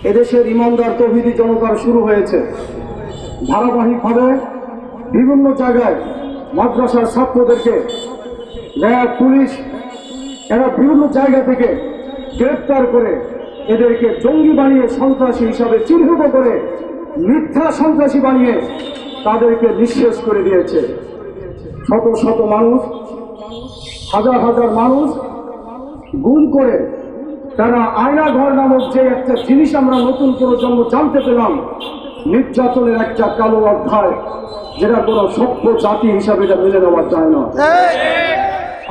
এদেশের ইমানদার তৌহিদি জনতার শুরু হয়েছে। ধারাবাহিকভাবে বিভিন্ন জায়গায় মাদ্রাসার ছাত্রদেরকে র্যাব, পুলিশ এরা বিভিন্ন জায়গা থেকে গ্রেপ্তার করে এদেরকে জঙ্গি বানিয়ে সন্ত্রাসী হিসাবে চিহ্নিত করে মিথ্যা সন্ত্রাসী বানিয়ে তাদেরকে নিঃশেষ করে দিয়েছে। শত শত মানুষ, হাজার হাজার মানুষ গুম করে তারা আয়নাঘর নামক যে একটা জিনিস আমরা নতুন প্রজন্ম জানতে পেলাম, নির্যাতনের একটা কালো অধ্যায়, যেটা কোনো সভ্য জাতি হিসাবে এটা মেনে নেওয়া যায় না।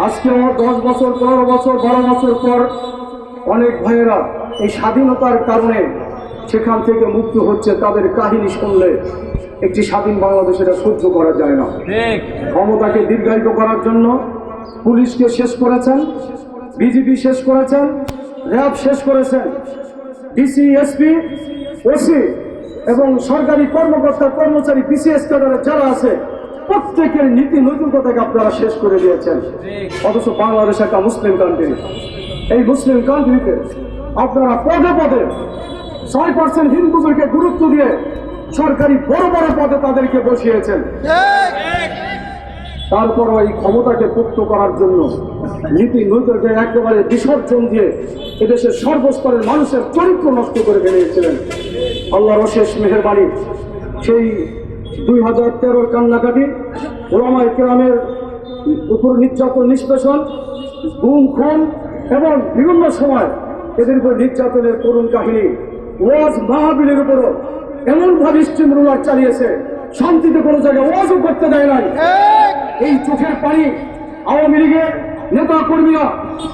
আজকে 10 বছর, 15 বছর, 12 বছর পর অনেক ভাইয়েরা এই স্বাধীনতার কারণে সেখান থেকে মুক্ত হচ্ছে। তাদের কাহিনী শুনলে একটি স্বাধীন বাংলাদেশ এটা সহ্য করা যায় না। ক্ষমতাকে দীর্ঘায়িত করার জন্য পুলিশকে শেষ করেছেন, বিজিবি শেষ করেছেন, র্যাব শেষ করেছেন, ডিসি, এসপি, ওসি এবং সরকারি কর্মকর্তা কর্মচারী বিসিএস ক্যাডারে যারা আছে প্রত্যেকের নীতি নৈতিকতাকে আপনারা শেষ করে দিয়েছেন। অথচ বাংলাদেশ একটা মুসলিম কান্ট্রি। এই মুসলিম কান্ট্রিতে আপনারা পদে পদে 6% হিন্দুদেরকে গুরুত্ব দিয়ে সরকারি বড় বড় পদে তাদেরকে বসিয়েছেন। তারপর এই ক্ষমতাকে পোক্ত করার জন্য নীতি নৈতিকতা একেবারে বিসর্জন দিয়ে এদেশের সর্বস্তরের মানুষের চরিত্র নষ্ট করে ফেলেছিলেন। আল্লাহর অশেষ মেহেরবানি, সেই 2013 কান্নাকাটি, ওলামায়ে কেরামের উপর নির্যাতন, নিষ্পেষণ, গুম, খুন এবং বিভিন্ন সময় এদের উপর নির্যাতনের করুণ কাহিনী, ওয়াজ মাহফিলের উপরও এমনভাবে স্টিম রোলার চালিয়েছে, শান্তিতে কোনো জায়গায় ওয়াজও করতে দেয় নাই। এই চোখের পানি আওয়ামী লীগের নেতা কর্মীরা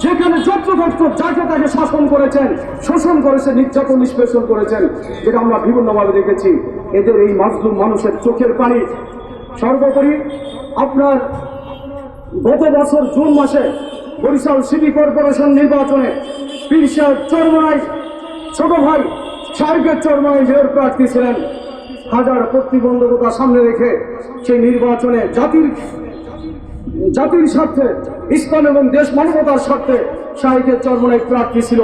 যেখানে যত্রতত্র যাকে তাকে শাসন করেছেন, শোষণ করেছেন, নির্যাতন, নিষ্পেষণ করেছেন, যেটা আমরা বিভিন্নভাবে দেখেছি। এদের এই মাজলুম মানুষের চোখের পানি। সর্বোপরি আপনার গত বছর জুন মাসে বরিশাল সিটি কর্পোরেশন নির্বাচনে পীর সাহেব চরমনাই ছোট ভাই সার্কের চরমনাই মেয়র প্রার্থী ছিলেন। হাজার প্রতিবন্ধকতা সামনে রেখে সেই নির্বাচনে জাতির স্বার্থে, ইসলাম এবং দেশ মানবতার স্বার্থে সার্কের চরমনাই প্রার্থী ছিল।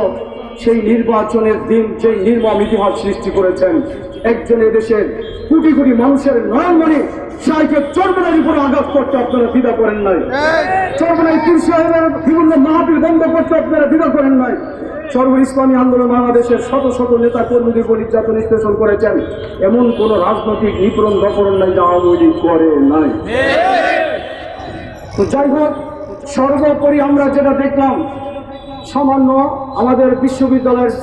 সেই নির্বাচনের দিন যে নির্মম ইতিহাস সৃষ্টি করেছেন, একজন এদেশের কোটি কোটি মানুষের নয়নমণি সার্কের চরমনাইয়ের উপরে আঘাত করতে আপনারা দ্বিধা করেন নাই। চরমনাই পীর সাহেবের বিভিন্ন মাহফিল বন্ধ করতে আপনারা দ্বিধা করেন নাই। সর্ব ইসলামী আন্দোলন বাংলাদেশের শত শত নেতা কর্মীদের উপর নির্যাতন, নিষ্পেষণ করেছেন। এমন কোন রাজনৈতিক নিপীড়ন দপরণ নাই যা আওয়ামী লীগ করে নাই। তো যাই হোক, সর্বোপরি আমরা যেটা দেখলাম, সামান্য আমাদের বিশ্ববিদ্যালয়ের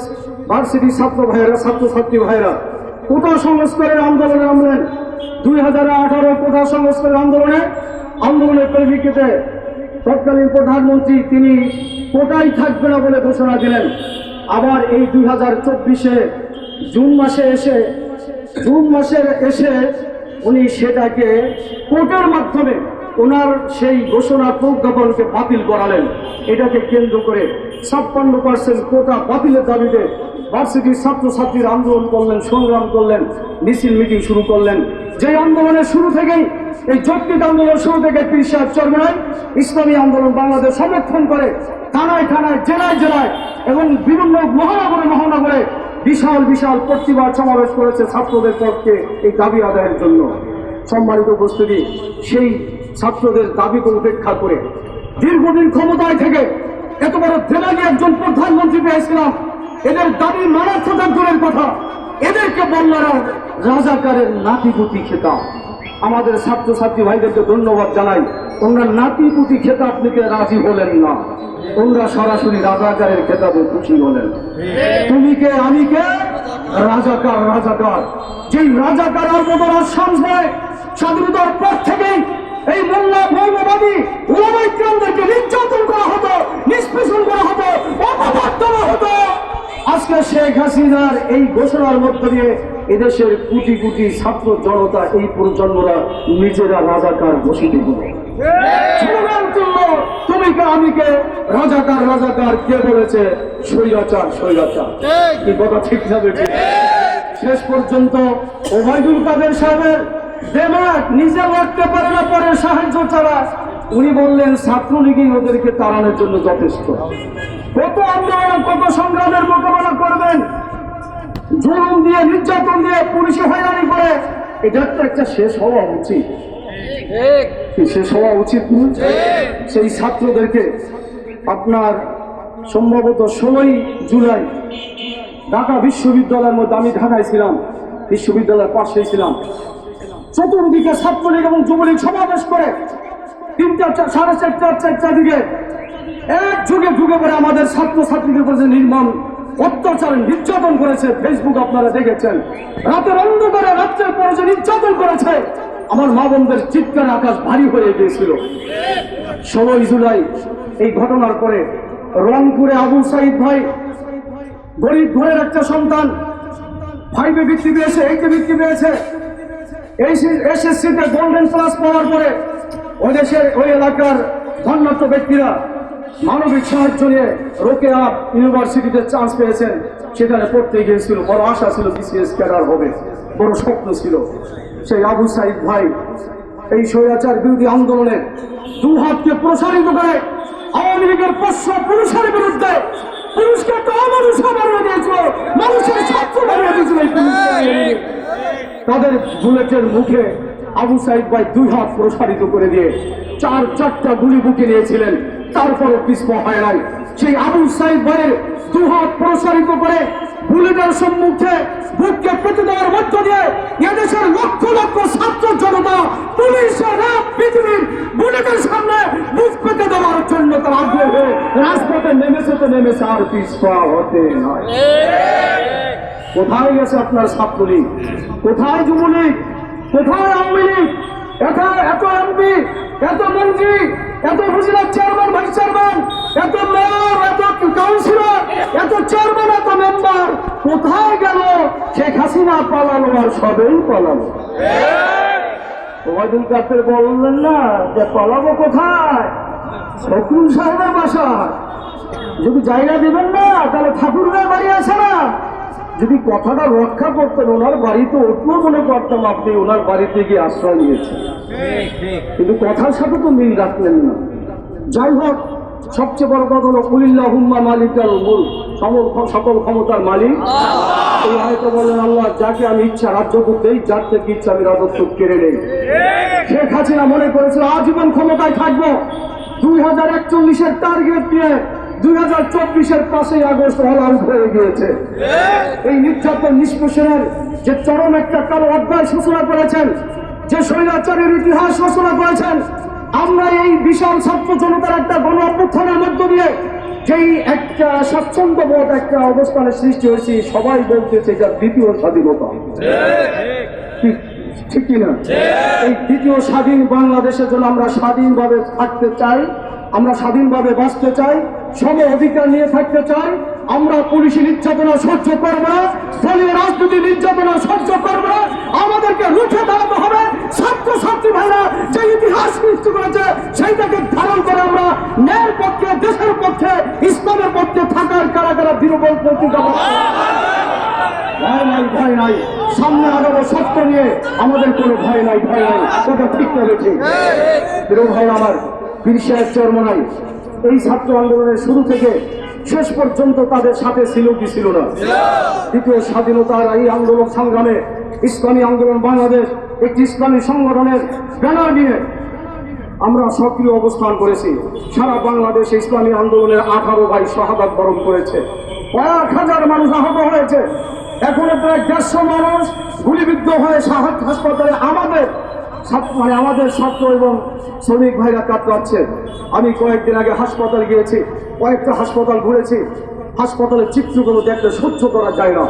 ভার্সিটি ছাত্র ভাইয়েরা, ছাত্রছাত্রী ভাইয়েরা কোটা সংস্কারের আন্দোলনে নামলেন। 2018 কোটা সংস্কারের আন্দোলনের পরিপ্রেক্ষিতে তৎকালীন প্রধানমন্ত্রী তিনি কোটাই থাকবে না বলে ঘোষণা দিলেন। আবার এই 2024 জুন মাসে এসে উনি সেটাকে কোর্টের মাধ্যমে ওনার সেই ঘোষণা প্রজ্ঞাপনকে বাতিল করালেন। এটাকে কেন্দ্র করে 56% কোটা বাতিলের দাবিতে ভার্সিটির ছাত্রছাত্রীরা আন্দোলন করলেন, সংগ্রাম করলেন, মিছিল মিটিং শুরু করলেন। যে আন্দোলনের শুরু থেকেই, এই যৌক্তিক আন্দোলন শুরু থেকে পীর সাহেব চরমনাই ইসলামী আন্দোলন বাংলাদেশ সমর্থন করে থানায় থানায়, জেলায় জেলায় এবং বিভিন্ন মহানগরে বিশাল বিশাল প্রতিবাদ সমাবেশ করেছে ছাত্রদের পক্ষে এই দাবি আদায়ের জন্য। সম্মানিত উপস্থিতি, সেই ছাত্রদের দাবিকে উপেক্ষা করে দীর্ঘদিন ক্ষমতায় থেকে এত বড় দেনালি একজন প্রধানমন্ত্রী পেয়েছিলাম, এদের দাবি মানার দূরের কথা, এদেরকে বললারা রাজাকারের নাতিপুতি খেতাব। আমাদের ছাত্রছাত্রী ভাইদেরকে ধন্যবাদ জানাই, ওনারা নাতিপুতি খেতাব নিতে রাজি হলেন না, ওনারা সরাসরি রাজাকারের খেতাবে খুশি হলেন। তুমি কে, আমি কে, রাজাকার। যেই রাজাকার আর মতো রাজসংস্থায় স্বাধীনতার পর থেকেই এই মোল্লা মৌলবাদী ওলামায়ে কেরামদেরকে নির্যাতন করা হতো, নিষ্পেষণ করা হতো, অপবাদ দেওয়া হতো। আজকে শেখ হাসিনার এই ঘোষণার মধ্য দিয়ে এদেশের কোটি কোটি ছাত্র জনতা, এই প্রজন্মরা নিজেরা রাজাকার ঘোষিত হলো। তুমি কে, আমি কে, রাজাকার কে বলেছে? স্বৈরাচার। এই কথা ঠিক যাবে। শেষ পর্যন্ত ওবায়দুল কাদের সাহেবের দেমাগ নিজে লড়তে পারে না, পরে সাহায্য ছাড়া। উনি বললেন ছাত্রলীগই ওদেরকে তাড়ানোর জন্য যথেষ্ট। কত আন্দোলন, কত সংগ্রামের মোকাবেলা করবেন, জুলুম দিয়ে, নির্যাতন দিয়ে, পুলিশে হয়রানি করে, এটা তো একটা শেষ হওয়া উচিত। শেষ হওয়া উচিত না? সেই ছাত্রদেরকে আপনার সম্ভবত 16ই জুলাই ঢাকা বিশ্ববিদ্যালয়ের মধ্যে, আমি ঢাকায় ছিলাম, বিশ্ববিদ্যালয়ের পাশেই ছিলাম, চতুর্দিকে ছাত্রলীগ এবং যুবলীগ সমাবেশ করে 3টা, 4:30, 4টার দিকে এক যুগে ঢুকে পড়ে আমাদের ছাত্রছাত্রীদের উপর যে নির্মম অত্যাচার, নির্যাতন করেছে, ফেসবুক আপনারা দেখেছেন। রাতের অন্ধকারে, রাত্রের পরে যে নির্যাতন করেছে, আমার মা বোনদের চিৎকার আকাশ ভারী হয়ে গিয়েছিল। 16ই জুলাই এই ঘটনার পরে রংপুরে আবু সাইদ ভাই, গরিব ঘরের একটা সন্তান, 5-এ বৃত্তি পেয়েছে, 8-এ বৃত্তি পেয়েছে, এসএসসিতে গোল্ডেন প্লাস পাওয়ার পরে ওই দেশের, ওই এলাকার ধন্যাত্ম ব্যক্তিরা মানবিক সাহায্য নিয়ে রোকেয়া ইউনিভার্সিটিতে চান্স পেয়েছেন, সেখানে পড়তে গিয়েছিল। বড় আশা ছিল বিসিএস ক্যাডার হবে, বড় স্বপ্ন ছিল। সেই আবু সাইদ ভাই এই স্বৈরাচার বিরোধী আন্দোলনে 2 হাতকে প্রসারিত করে আওয়ামী লীগের পোষ্য পুরুষের বিরুদ্ধে, পুরুষকে একটা অমানুষ বানিয়ে দিয়েছিল, মানুষের ছাত্র বানিয়ে দিয়েছিল। তাদের বুলেটের মুখে আবু সাইদ ভাই 2 হাত প্রসারিত করে দিয়ে 4টা গুলি বুকে নিয়েছিলেন, তারপরে পিছপা হয় নাই। সেই আবু সাইদ ভাইয়ের 2 হাত প্রসারিত করে বুলেটের সম্মুখে বুককে পেতে দেওয়ার মধ্য দিয়ে এদেশের লক্ষ লক্ষ ছাত্র জনতা পুলিশের পৃথিবীর বুলেটের সামনে বুক পেতে দেওয়ার জন্য তার আগ্রহ হয়ে রাজপথে নেমেছে, আর পিছপা হতে নয়। কোথায় গেছে আপনার ছাত্রলীগ? কোথায় যুবলীগ? কোথায় আওয়ামী লীগ? এত এমপি, এত মন্ত্রী, এত উপজেলার চেয়ারম্যান, ভাইস চেয়ারম্যান, এত মেয়র, এত কাউন্সিলর, এত চেয়ারম্যান, এত মেম্বার কোথায় গেল? শেখ হাসিনা পালালো, আর সবেই পালালো। ওবায়দুল কাদের বললেন না যে পালাবো কোথায়? শকুন সাহেবের বাসা। যদি জায়গা দিবেন না, তাহলে ঠাকুরের বাড়ি আছে না, যদি কথাটা রক্ষা করতেন, ওনার বাড়িতে উঠলেও মনে করতাম আপনি ওনার বাড়িতে গিয়ে আশ্রয় নিয়েছেন, কিন্তু কথার সাথে তো মিল রাখলেন না। যাই হোক, সবচেয়ে বড় কথা হলো কুলিল্লাহুম্মা মালিকাল মুলক, সকল ক্ষমতার মালিক। এই আয়াতে বলেন আল্লাহ যাকে আমি ইচ্ছা রাজত্ব দেই, যার থেকে ইচ্ছা আমি রাজত্ব কেড়ে নেই। শেখ হাসিনা মনে করেছিল আজীবন ক্ষমতায় থাকবো, 2041-এর টার্গেট নিয়ে 2024-এর 5ই আগস্ট অল আউট হয়ে গিয়েছে। এই নির্যাতন নিষ্পেষণের যে চরম একটা কালো অধ্যায় সূচনা করেছেন, যে স্বৈরাচারের ইতিহাস রচনা করেছেন, আমরা এই বিশাল ছাত্র জনতার একটা গণ অভ্যুত্থানের মধ্য দিয়ে যেই একটা স্বাচ্ছন্দ্যবোধ, একটা অবস্থানের সৃষ্টি হয়েছে, সবাই বলতেছে এটা দ্বিতীয় স্বাধীনতা। ঠিক কিনা? এই দ্বিতীয় স্বাধীন বাংলাদেশের জন্য আমরা স্বাধীনভাবে থাকতে চাই, আমরা স্বাধীনভাবে বাঁচতে চাই, সম অধিকার নিয়ে থাকতে চাই। আমরা পুলিশি নির্যাতনা সহ্য করব না, দলীয় রাজনীতি নির্যাতনা সহ্য করব না, আমাদেরকে রুখে দাঁড়াতে হবে। ছাত্রছাত্রী ভাইরা যে ইতিহাস সৃষ্টি করেছে সেইটাকে ধারণ করে আমরা ন্যায়ের পক্ষে, দেশের পক্ষে, ইসলামের পক্ষে থাকার কারা দৃঢ়বল প্রতিজ্ঞা। ভয় নাই, সামনে আগাবো সত্য নিয়ে, আমাদের কোনো ভয় নাই। কথা ঠিক করেছে প্রিয় ভাই আমার, বীর সাহেব চরমনাই এই ছাত্র আন্দোলনের শুরু থেকে শেষ পর্যন্ত তাদের সাথে ছিল কি ছিল না? দ্বিতীয় স্বাধীনতার এই আন্দোলন সংগ্রামে ইসলামী আন্দোলন বাংলাদেশ একটি ইসলামী সংগঠনের ব্যানার নিয়ে আমরা সক্রিয় অবস্থান করেছি। সারা বাংলাদেশে ইসলামী আন্দোলনের 18 ভাই শাহাদাত বরণ করেছে, কয়েক হাজার মানুষ আহত হয়েছে, এখনো প্রায় 150 মানুষ গুলিবিদ্ধ হয়ে হাসপাতালে আমাদের ছাত্র এবং শ্রমিক ভাইরা কাতরাচ্ছে। আমি কয়েকদিন আগে হাসপাতাল গিয়েছি, কয়েকটা হাসপাতাল ঘুরেছি, হাসপাতালের চিত্রগুলো দেখতে সহ্য করা যায় না।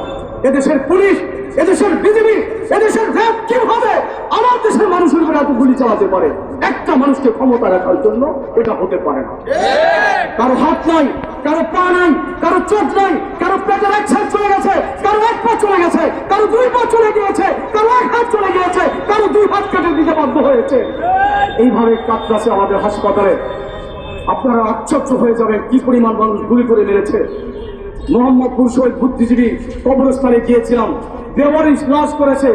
এদেশের পুলিশ, এদেশের বিজিবি, এদেশের র্যাব কিভাবে আমার দেশের মানুষের উপরে এত গুলি চালাতে পারে? একটা মানুষকে ক্ষমতা রাখার জন্য এটা হতে পারে না। কারো হাত নাই, কারো পা নাই, কারো চোখ নাই, কারো পেটের 1 সাইড চলে গেছে, কারো 1 পা চলে গেছে, কারো 2 পা চলে গিয়েছে, কারো 1 হাত চলে গিয়েছে, কারো 2 হাত কেটে দিতে বাধ্য হয়েছে। এইভাবে কাতরাছে আমাদের হাসপাতালে। আপনারা আশ্চর্য হয়ে যাবেন কি পরিমাণ মানুষ গুলি করে মেরেছে। মোহাম্মদপুর শহীদ বুদ্ধিজীবী কবরস্থানে গিয়েছিলাম, বেওয়ারিশ লাশ করেছে।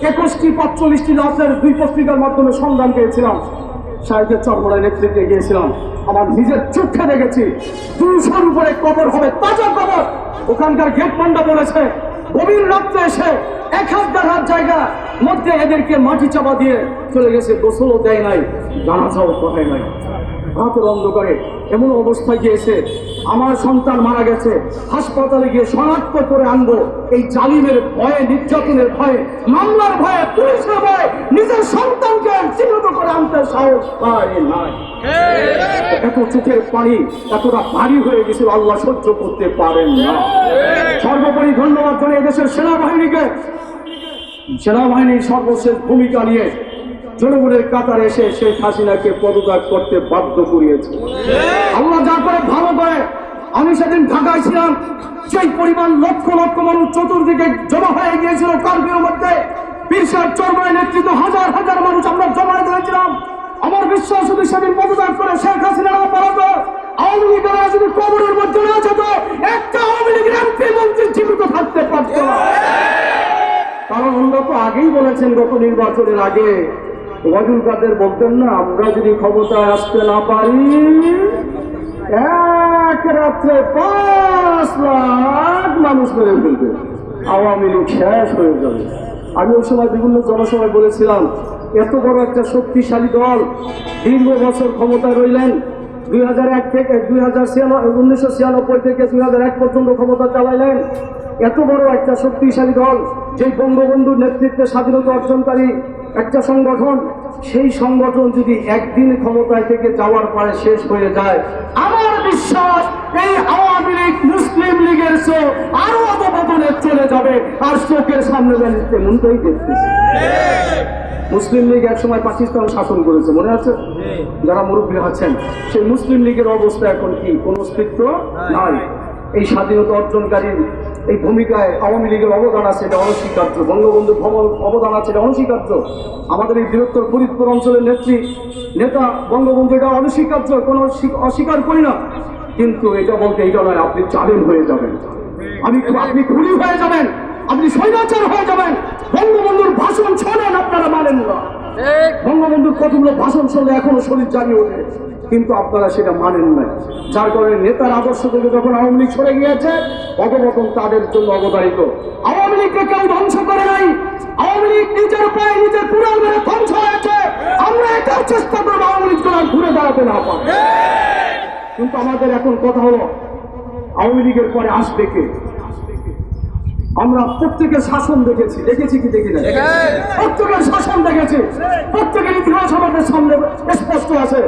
21টি 45টি লাশের 2 পত্রিকার মাধ্যমে সন্ধান পেয়েছিলাম। সাহেবের চরমনায় নেতৃত্বে গিয়েছিলাম, আমার নিজের চোখে দেখেছি 200-র উপরে কবর হবে, তাজা কবর। ওখানকার গেট পান্ডা বলেছে গভীর রাত্রে এসে 1,000 জায়গা মধ্যে এদেরকে মাটি চাপা দিয়ে চলে গেছে, গোসলও দেয় নাই, জানাজাও পড়ায় নাই। রাতের অন্ধকারে এমন অবস্থায় গিয়েছে, আমার সন্তান মারা গেছে, হাসপাতালে গিয়ে শনাক্ত করে আনবো, এই জালিমের ভয়ে, নির্যাতনের ভয়ে, মামলার ভয়ে, পুলিশের ভয়ে নিজের সন্তানকে চিহ্নিত করে আনতে সাহস পায় নাই। এত চোখের পানি এতটা ভারী হয়ে গেছিল, আল্লাহ সহ্য করতে পারেন না। সর্বোপরি ধন্যবাদ জানাই এদেশের সেনাবাহিনীকে। সেনাবাহিনীর সর্বশেষ ভূমিকা নিয়ে জনগণের কাতারে এসে শেখ হাসিনাকে পদত্যাগ করতে বাধ্য করিয়েছে। আল্লাহ যা করে ভালো করে। আমি সেদিন ঢাকায় ছিলাম, সেই পরিমাণ লক্ষ লক্ষ মানুষ চতুর্দিকে জমা হয়ে গিয়েছিল কারফিউর মধ্যে। পীর সাহেব চরমনের নেতৃত্বে হাজার হাজার মানুষ আমরা জমা হয়েছিলাম। আমার বিশ্বাস যদি সেদিন পদত্যাগ করে শেখ হাসিনা না পালাতো, আওয়ামী লীগেরা যদি কবরের মধ্যে না যেত, একটা আওয়ামী লীগের এমপি মন্ত্রী জীবিত থাকতে পারত না। কারণ আমরা তো আগেই বলেছেন, গত নির্বাচনের আগে ওয়াজুল কাদের বলতেন না, আমরা যদি ক্ষমতায় আসতে না পারি এক রাত্রে 5 লাখ মানুষ মেরে ফেলবে, আওয়ামী লীগ শেষ হয়ে যাবে। আমি ওই সময় বিভিন্ন জনসভায় বলেছিলাম, এত বড় একটা শক্তিশালী দল দীর্ঘ বছর ক্ষমতায় রইলেন, 2001 থেকে 1996 থেকে 2001 পর্যন্ত ক্ষমতা চালাইলেন। এত বড় একটা শক্তিশালী দল, যে বঙ্গবন্ধুর নেতৃত্বে স্বাধীনতা অর্জনকারী একটা সংগঠন, সেই সংগঠন যদি একদিন ক্ষমতায় থেকে যাওয়ার পরে শেষ হয়ে যায়, আমার বিশ্বাস এই আওয়ামী লীগ মুসলিম লীগের চেয়ে আরো অবদানে চলে যাবে। আর চোখের সামনে মনটাই দেখতেছে। মুসলিম লীগ একসময় পাকিস্তান শাসন করেছে, মনে আছে? যারা মুরব্বী আছেন, সেই মুসলিম লীগের অবস্থা এখন কি? কোন অস্তিত্ব নাই। এই স্বাধীনতা অর্জনকারীর এই ভূমিকায় আওয়ামী লীগের অবদান আছে, এটা অনস্বীকার্য। বঙ্গবন্ধুর অবদান আছে, এটা অনস্বীকার্য। আমাদের এই বৃহত্তর ফরিদপুর অঞ্চলের নেতা বঙ্গবন্ধু, এটা অনস্বীকার্য, কোনো অস্বীকার করি না। কিন্তু এটা বলতে এটা নয় আপনি জালিম হয়ে যাবেন, আপনি খুনি হয়ে যাবেন, আপনি স্বৈরাচার হয়ে যাবেন। বঙ্গবন্ধুর ভাষণ শোনেন, আপনারা মানেন না। বঙ্গবন্ধুর কতগুলো ভাষণ শুনলে এখনো শরীর জানিয়ে ওঠে, কিন্তু আপনারা সেটা মানেন না। যার কারণে নেতার আদর্শ থেকে যখন আওয়ামী লীগ সরে গিয়েছে, অবগতন তাদের জন্য অবদারিত। আওয়ামী লীগকে কেউ ধ্বংস করে নাই, আওয়ামী লীগ নিজের পায়ে নিজের পুরাল মেরে ধ্বংস হয়েছে। আমরা এটাও চেষ্টা করবো আওয়ামী লীগ ঘুরে দাঁড়াতে না পারে। কিন্তু আমাদের এখন কথা হলো, আওয়ামী লীগের পরে আসবে কে? আমরা প্রত্যেকের শাসন দেখেছি কি দেখি না? প্রত্যেকের শাসন দেখেছি, প্রত্যেকের ইতিহাস আমাদের সামনে স্পষ্ট আছে।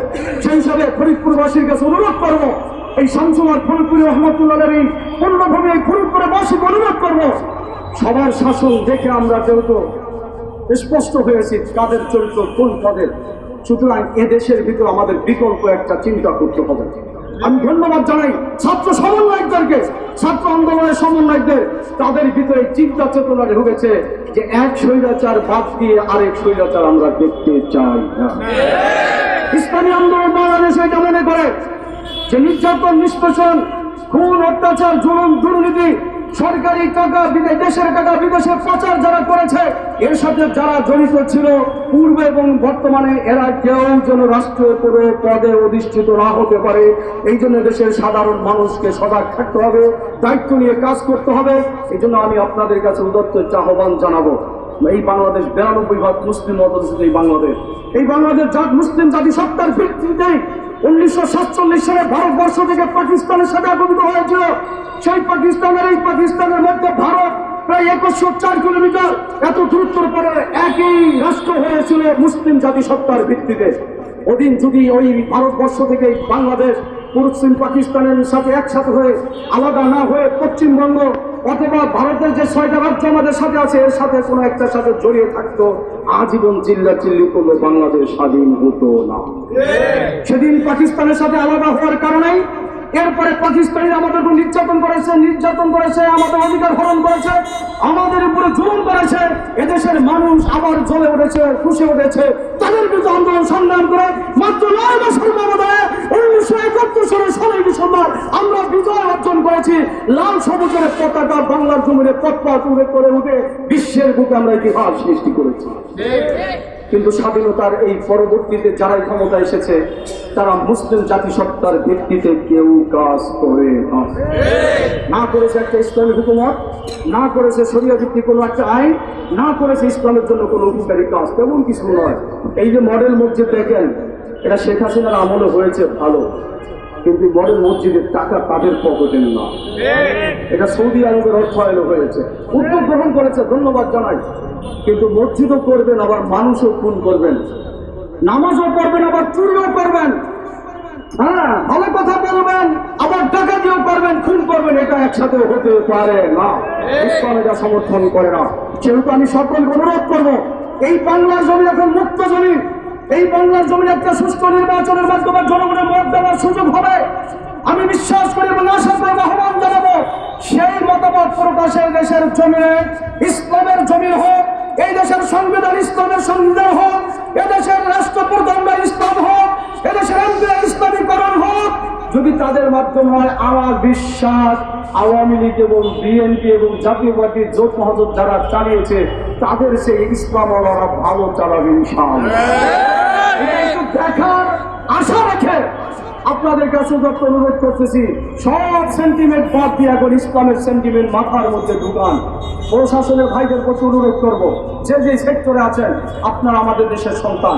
সেই হিসাবে ফরিদপুরবাসীর কাছে অনুরোধ করবো, এই শামসুল্লাহ ফরিদপুর রহমতুল্লাহের এই পূর্ণভূমি এই ফরিদপুরবাসীকে অনুরোধ করবো, সবার শাসন দেখে আমরা যেহেতু স্পষ্ট হয়েছি কাদের চরিত্র কোন পদের, সুতরাং এদেশের ভিতর আমাদের বিকল্প একটা চিন্তা করতে হবে। আমি ধন্যবাদ জানাই ছাত্র সমন্বয়কদেরকে, ছাত্র আন্দোলনের সমন্বয়কদের। তাদের ভিতরে চিন্তা চেতনা ঢুকেছে যে এক স্বৈরাচার বাদ দিয়ে আরেক স্বৈরাচার আমরা দেখতে চাই না। ইসলামী আন্দোলন বাংলাদেশে এটা মনে করে যে নির্যাতন, নিষ্পেষণ, খুন, অত্যাচার, জুলুম, দুর্নীতি, সরকারি টাকা দেশের টাকা বিদেশে পাচার যারা করেছে, এর সাথে যারা জড়িত ছিল পূর্বে এবং বর্তমানে, এরা কেউ যেন রাষ্ট্রীয় কোনো পদে অধিষ্ঠিত না হতে পারে। এই জন্য দেশের সাধারণ মানুষকে সজাগ থাকতে হবে, দায়িত্ব নিয়ে কাজ করতে হবে। এই জন্য আমি আপনাদের কাছে উদাত্ত আহ্বান জানাবো, এই বাংলাদেশ 92% মুসলিম অধ্যুষিত এই বাংলাদেশ মুসলিম জাতিসত্তার ভিত্তিতে 1947 সালে ভারতবর্ষ থেকে পাকিস্তানের সাথে একত্রিত হয়েছিল। সেই পাকিস্তানের এই পাকিস্তানের মধ্যে ভারত প্রায় 2104 কিলোমিটার, এত দূরত্বর পরে একই রাষ্ট্র হয়েছিল মুসলিম জাতিসত্তার ভিত্তিতে। ওদিন যদি ওই ভারতবর্ষ থেকে বাংলাদেশ পশ্চিম পাকিস্তানের সাথে একসাথে হয়ে আলাদা না হয়ে পশ্চিমবঙ্গ অথবা ভারতের যে 6টা রাজ্য আমাদের সাথে আছে এর সাথে কোনো একটার সাথে জড়িয়ে থাকতো, আজীবন চিল্লাচিল্লি করলে বাংলাদেশ স্বাধীন হতো না। সেদিন পাকিস্তানের সাথে আলাদা হওয়ার কারণেই এরপরে পাকিস্তানিরা আমাদের উপর নির্যাতন করেছে, আমাদের অধিকার হরণ করেছে, আমাদের উপরে জুলুম করেছে। এদেশের মানুষ আবার জ্বলে উঠেছে, খুশি উঠেছে, তাদের বিরুদ্ধে আন্দোলন সংগ্রাম করে মাত্র 9 মাসের ব্যবধানে 1971 সালের 16 ডিসেম্বর আমরা বিজয় অর্জন করেছি। লাল সবুজের পতাকা বাংলার জমিনে পথ উঠে বিশ্বের বুকে আমরা ইতিহাস সৃষ্টি করেছি। কিন্তু স্বাধীনতার এই পরবর্তীতে যারাই ক্ষমতা এসেছে তারা মুসলিম জাতিসত্তার ভিত্তিতে কেউ কাজ করে না করেছে একটা ইসলামী হুকুমত, না করেছে শরিয়া ভিত্তিক কোনো একটা আইন, না করেছে ইসলামের জন্য কোনো উপকারী কাজ, তেমন কিছু নয়। এই যে মডেল মসজিদ দেখেন, এটা শেখ হাসিনার আমলে হয়েছে ভালো, কিন্তু মডেল মসজিদের টাকা তাদের পকেটের না, এটা সৌদি আরবের অর্থায়নে হয়েছে। উদ্যোগ গ্রহণ করেছে, ধন্যবাদ জানাই। কিন্তু মসজিদও করবেন, আবার মানুষও খুন করবেন, নামাজও পড়বেন, আবার চুরিও করবেন, হ্যাঁ ভালো কথা বলবেন, আবার ডাকাতিও করবেন, খুন করবেন, এটা একসাথে হতে পারে না। ইসলাম এটা সমর্থন করে না। সেহেতু আমি সকলকে অনুরোধ করবো, এই বাংলার জমি এখন মুক্ত জমি, এই বাংলার জমির একটা সুষ্ঠু নির্বাচনের মাধ্যমে জনগণের মত দেওয়ার সুযোগ হবে। আমি বিশ্বাস করি এবং আশা করে আহ্বান জানাবো, সেই মতামত প্রকাশের দেশের জমিনে ইসলামের জমিন হোক, এই দেশের সংবিধান ইসলামের সংবিধান হোক, এদেশের রাষ্ট্রপ্রধান ইসলাম হোক, এদেশের এমপিরা ইসলামীকরণ হোক। যদি তাদের মাধ্যমে হয়, আমার বিশ্বাস আওয়ামী লীগ এবং বিএনপি এবং জাতীয় পার্টির জোট মহাজোট যারা চালিয়েছে তাদের সেই ইসলামওয়ালারা ভালো চালাবে ইনশাআল্লাহ। দেখার আশা রেখে আপনাদের কাছে যত অনুরোধ করতেছি, সব সেন্টিমেন্ট বাদ দিয়ে এখন ইসলামের সেন্টিমেন্ট মাথার মধ্যে ঢুকান। প্রশাসনের ভাইদের প্রতি অনুরোধ করব, যে যে সেক্টরে আছেন, আপনারা আমাদের দেশের সন্তান,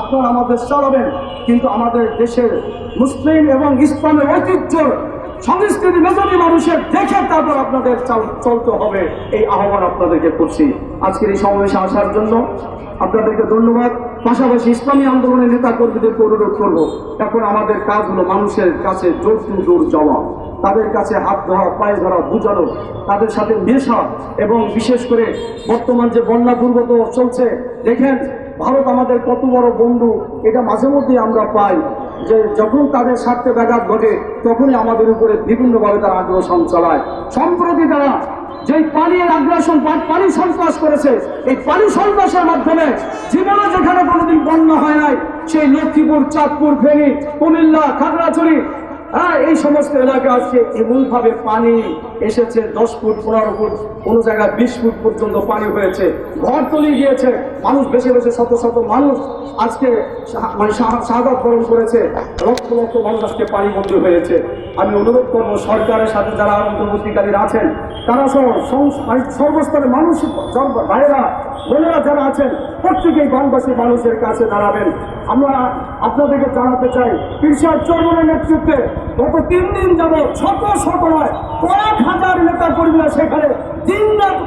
আপনারা আমাদের চালাবেন, কিন্তু আমাদের দেশের মুসলিম এবং ইসলামের ঐতিহ্য সংস্কৃতি মেধাবী মানুষের দেখে তারপর আপনাদের চলতে হবে, এই আহ্বান আপনাদেরকে করছি। আজকের এই সমাবেশে আসার জন্য আপনাদেরকে ধন্যবাদ। পাশাপাশি ইসলামী আন্দোলনের নেতা কর্মীদেরকে অনুরোধ করবো, এখন আমাদের কাজ হলো মানুষের কাছে জোর টু জোর যাওয়া, তাদের কাছে হাত ধরা, পায়ে ধরা, বুঝানো, তাদের সাথে মেশা, এবং বিশেষ করে বর্তমান যে বন্যা দুর্গত চলছে, দেখেন ভারত আমাদের কত বড় বন্ধু, এটা মাঝে মধ্যে আমরা পাই যে যখন তাদের স্বার্থে ব্যাঘাত ঘটে তখনই আমাদের উপরে বিভিন্নভাবে তারা আগ্রাসন চালায়। সম্প্রতি তারা যেই পানির আগ্রাসন, পানি সন্ত্রাস করেছে, এই পানি সন্ত্রাসের মাধ্যমে জীবনে যেখানে কোনোদিন বন্যা হয় নাই, সেই লক্ষ্মীপুর, চাঁদপুর, ফেনী, কুমিল্লা, খাগড়াছড়ি, এই সমস্ত এলাকা আজকে এমনভাবে পানি এসেছে, 10 ফুট 15 ফুট, কোনো জায়গায় 20 ফুট পর্যন্ত পানি হয়েছে, ঘর তলিয়ে গিয়েছে, মানুষ বেশি বেশি শত শত মানুষ আজকে মানে শাহাদাত বরণ করেছে, লক্ষ লক্ষ মানুষ আজকে পানিবন্দী হয়েছে। আমি অনুরোধ করবো সরকারের সাথে যারা অন্তর্বর্তীকালীন আছেন, তারা সহ সর্বস্তরের মানুষ, ভাইয়েরা বোনেরা যারা আছেন, প্রত্যেকেই বানবাসী মানুষের কাছে দাঁড়াবেন। আমরা আপনাদেরকে জানাতে চাই, ইরশাদ চৌধুরীর নেতৃত্বে গত 3 দিন যাবত শত নয়, কয়েক হাজার নেতা কর্মীরা সেখানে দিনরাত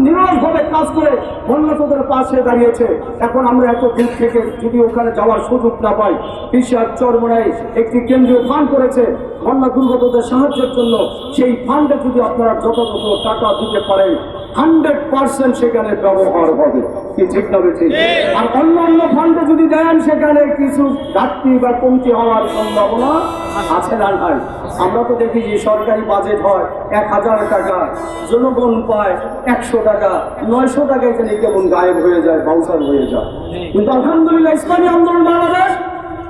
নিরলসভাবে কাজ করে বন্যাতদের পাশে দাঁড়িয়েছে। এখন আমরা এত দূর থেকে যদি ওখানে যাওয়ার সুযোগ না পাই, ইরশাদ চরমোনাই একটি কেন্দ্রীয় ফান্ড করেছে বন্যা দুর্গতদের সাহায্যের জন্য, সেই ফান্ডে যদি আপনারা যথাযথ টাকা দিতে পারেন, 100% সেখানে ব্যবহার হবে, কি ঠিক না ঠিক? আর অন্য ফান্ডে যদি দেন, সেখানে কিছু ঘাটতি বা কমতি হওয়ার সম্ভাবনা আছে না নাই? আমরা তো দেখি যে সরকারি বাজেট হয় 1000 টাকা, জনগণ পায় 100 টাকা, 900 টাকা এখানে কেমন গায়েব হয়ে যায়, বাউসার হয়ে যায়। কিন্তু আলহামদুলিল্লাহ ইসলামী আন্দোলন বাংলাদেশ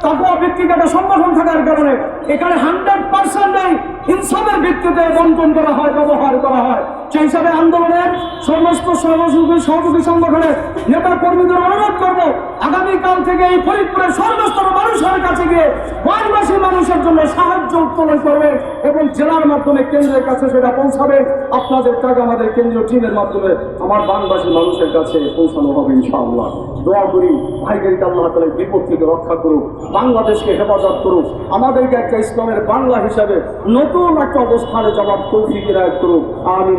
তারপর ব্যক্তিগত সংগঠন থাকার কারণে এখানে 100% নেই, ইনসাফের ভিত্তিতে বন্টন করা হয়, ব্যবহার করা হয়। সেই হিসাবে আন্দোলনের সমস্ত সহযোগী সংগঠনের নেতা কর্মীদের অনুরোধ করবো, আগামীকাল থেকে এই ফরিদপুরের সর্বস্তর মানুষের কাছে গিয়ে বানবাসী মানুষের জন্য সাহায্য উত্তোলন করবেন এবং জেলার মাধ্যমে কেন্দ্রের কাছে সেটা পৌঁছাবে। আপনাদের টাকা আমাদের কেন্দ্রীয় টিমের মাধ্যমে আমার বানবাসী মানুষের কাছে পৌঁছানো হবে ইনশাআল্লাহ। দোয়া করি ভাইদেরকে আল্লাহ তাআলা বিপদ থেকে রক্ষা করুক, বাংলাদেশকে হেফাজত করুক, আমাদেরকে একটা ইসলামের বাংলা হিসাবে নতুন একটা অবস্থানে যাওয়ার তৌফিক ইনায়েত করুক। আমি